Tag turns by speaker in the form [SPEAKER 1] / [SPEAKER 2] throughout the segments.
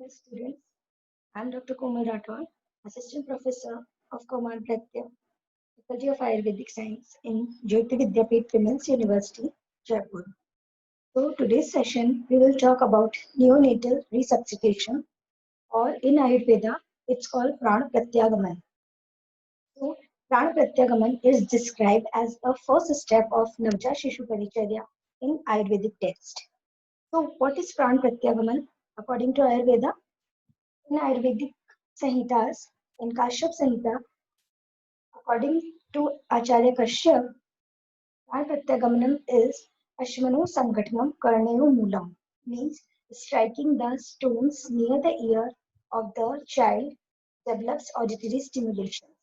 [SPEAKER 1] students. I'm Dr. Komal Rathod, Assistant Professor of Kamal Pratya, Faculty of Ayurvedic Science in Jyoti Vidyapeeth Women's University, Jaipur. So today's session, we will talk about neonatal resuscitation, or in Ayurveda, it's called Prana Pratyagaman. So Prana Pratyagaman is described as a first step of Navja Shishu Paricharya in Ayurvedic text. So what is Prana Pratyagaman? According to Ayurveda, in Ayurvedic Samhitas, in Kashyap Samhita, according to Acharya Kashyap, Pratyagamanam is Ashmano Sangatmanam Karneo Moolam, means striking the stones near the ear of the child develops auditory stimulations.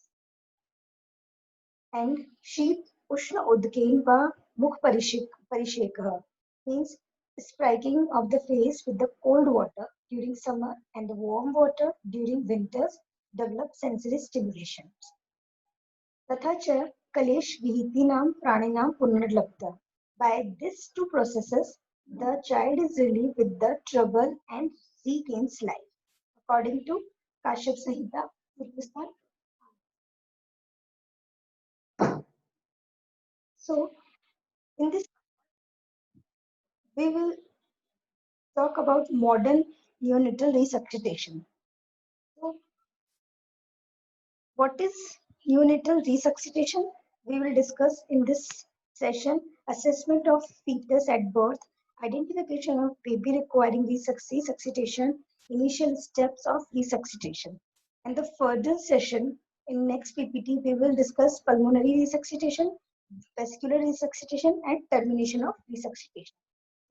[SPEAKER 1] And Sheet Ushna Udkain va Mukh Parishekha means striking of the face with the cold water during summer and the warm water during winters develop sensory stimulations. तथा च कलेश विहितीनां प्राणिनां पुनर्लब्धा. By these two processes, the child is relieved with the trouble and regains life. According to Kashyap Samhita, so in this we will talk about modern neonatal resuscitation. So what is neonatal resuscitation? We will discuss in this session assessment of fetus at birth, identification of baby requiring resuscitation, initial steps of resuscitation. And the further session in next PPT, we will discuss pulmonary resuscitation, vascular resuscitation, and termination of resuscitation.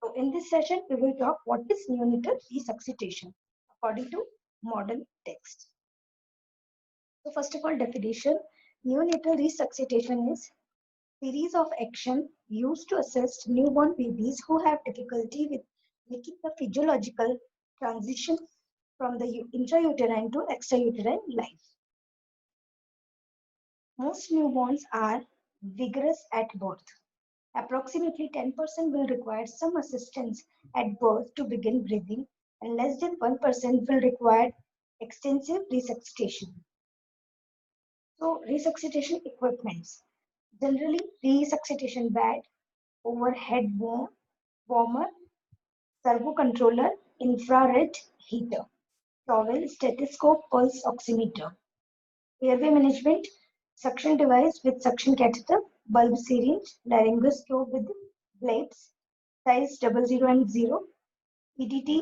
[SPEAKER 1] So in this session, we will talk what is neonatal resuscitation according to modern text. So first of all, definition, neonatal resuscitation is series of action used to assist newborn babies who have difficulty with making the physiological transition from the intrauterine to extrauterine life. Most newborns are vigorous at birth. Approximately 10% will require some assistance at birth to begin breathing, and less than 1% will require extensive resuscitation. So, resuscitation equipments. Generally, resuscitation bed, overhead warmer, servo controller, infrared heater, towel, stethoscope, pulse oximeter, airway management, suction device with suction catheter, bulb syringe, laryngoscope with blades, size 00 and 0, EDT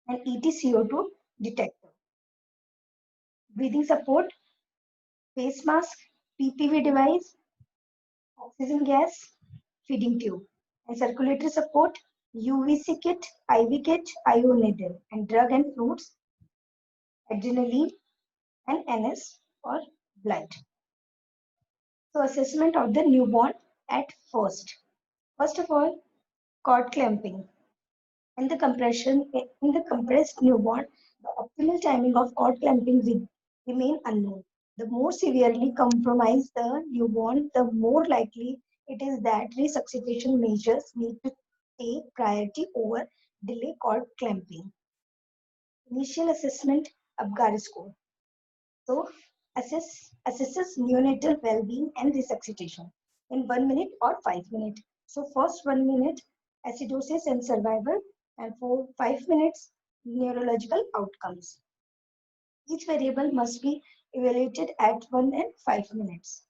[SPEAKER 1] and EtCO2 detector, breathing support, face mask, PPV device, oxygen gas, feeding tube, and circulatory support, UVC kit, IV kit, IO needle, and drug and fluids, adrenaline, and NS or blood. So assessment of the newborn at first. First of all, cord clamping. In the compressed newborn, the optimal timing of cord clamping will remain unknown. The more severely compromised the newborn, the more likely it is that resuscitation measures need to take priority over delay cord clamping. Initial assessment Apgar score. So assesses neonatal well-being and resuscitation in 1 minute or 5 minutes. So first 1 minute acidosis and survival, and for 5 minutes neurological outcomes. Each variable must be evaluated at 1 and 5 minutes.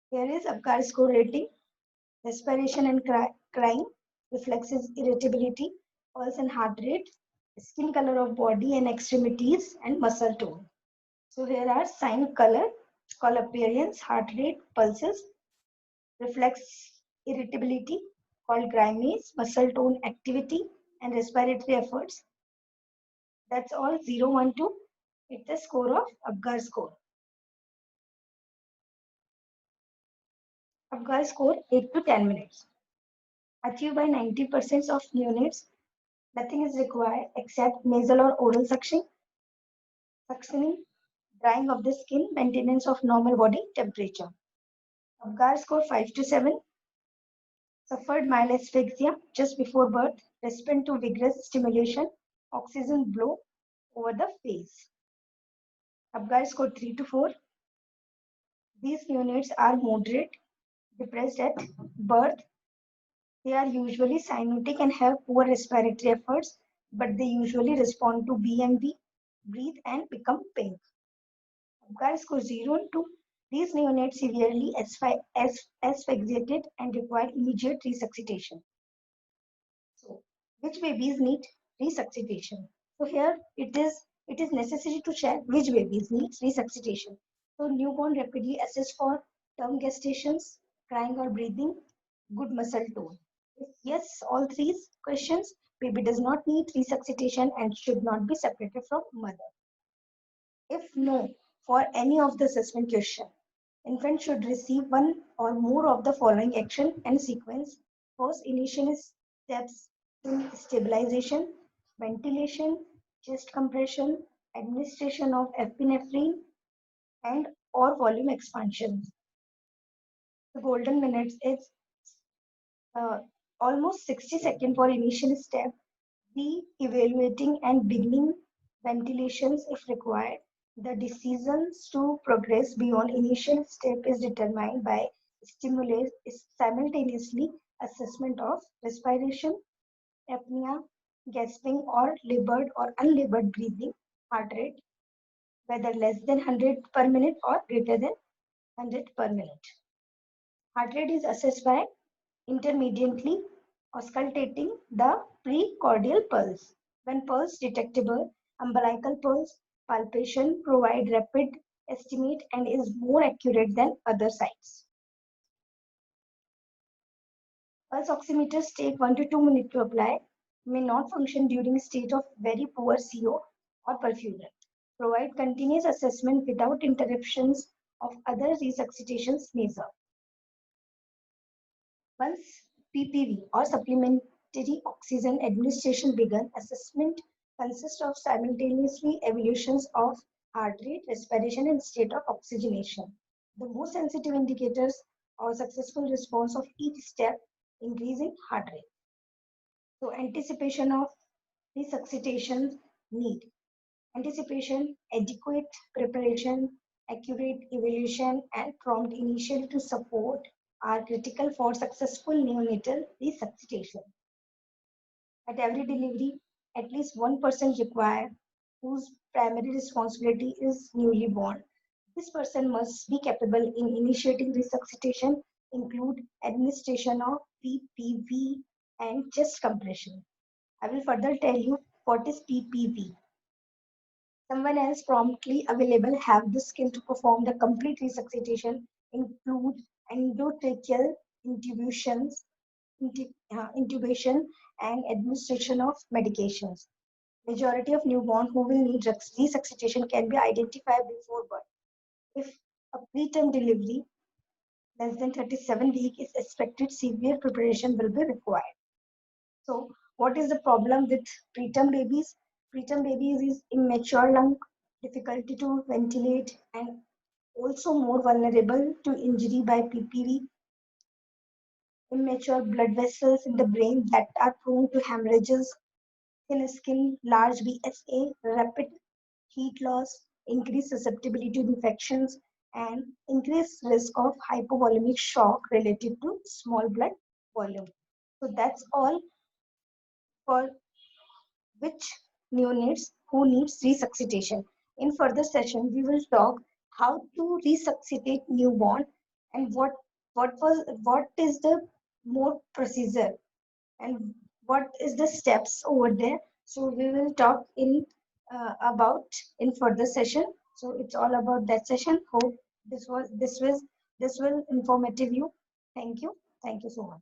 [SPEAKER 1] Here is Apgar score rating, respiration and crying, reflexes irritability, pulse and heart rate, skin color of body and extremities, and muscle tone. So here are sign color, call appearance, heart rate, pulses, reflex irritability, called grimace, muscle tone activity, and respiratory efforts. That's all 0, 1, 2. It's the score of Apgar score. Apgar score 8 to 10 minutes. Achieved by 90% of neonates. Nothing is required except nasal or oral suctioning, drying of the skin, maintenance of normal body temperature. Apgar score 5 to 7. Suffered mild asphyxia just before birth, respond to vigorous stimulation, oxygen blow, over the phase. Apgar score 3 to 4. These units are moderate, depressed at birth. They are usually cyanotic and have poor respiratory efforts, but they usually respond to BMV, breathe and become pink. Apgar score 0 and 2. These neonates severely asphyxiated and require immediate resuscitation. So, which babies need resuscitation? So here it is necessary to check which babies need resuscitation. So newborn rapidly assess for term gestations, crying or breathing, good muscle tone. If yes, all three questions, baby does not need resuscitation and should not be separated from mother. If no, for any of the assessment question, infant should receive one or more of the following action and sequence. First, initial steps in stabilization, ventilation, chest compression, administration of epinephrine, and or volume expansion. The golden minutes is uh, almost 60 seconds for initial step, the evaluating and beginning ventilations if required. The decisions to progress beyond initial step is determined by simultaneously assessment of respiration, apnea, gasping or labored or unlabored breathing, heart rate, whether less than 100 per minute or greater than 100 per minute. Heart rate is assessed by intermediately auscultating the precordial pulse. When pulse detectable, umbilical pulse palpation provide rapid estimate and is more accurate than other sites. Pulse oximeters take 1 to 2 minutes to apply, may not function during state of very poor CO or perfusion. Provide continuous assessment without interruptions of other resuscitations measure. Once PPV or supplementary oxygen administration began, assessment consists of simultaneously evaluations of heart rate, respiration, and state of oxygenation. The most sensitive indicators are successful response of each step, increase in heart rate. So anticipation of resuscitation need. Anticipation, adequate preparation, accurate evaluation, and prompt initial to support are critical for successful neonatal resuscitation. At every delivery, at least one person required whose primary responsibility is newly born. This person must be capable in initiating resuscitation, include administration of PPV and chest compression. I will further tell you what is PPV. Someone else promptly available have the skill to perform the complete resuscitation, include endotracheal intubations, intubation and administration of medications. Majority of newborn who will need resuscitation can be identified before birth. If a preterm delivery less than 37 weeks is expected, severe preparation will be required. So, what is the problem with preterm babies? Preterm babies is immature lung, difficulty to ventilate, and also more vulnerable to injury by PPV, immature blood vessels in the brain that are prone to hemorrhages, thin skin, large BSA, rapid heat loss, increased susceptibility to infections, and increased risk of hypovolemic shock related to small blood volume. So that's all for which neonates who needs resuscitation. In further session, we will talk how to resuscitate newborn and what is the more procedure and what is the steps over there. So we will talk in about in further session. So it's all about that session. Hope this will informative you. Thank you. Thank you so much.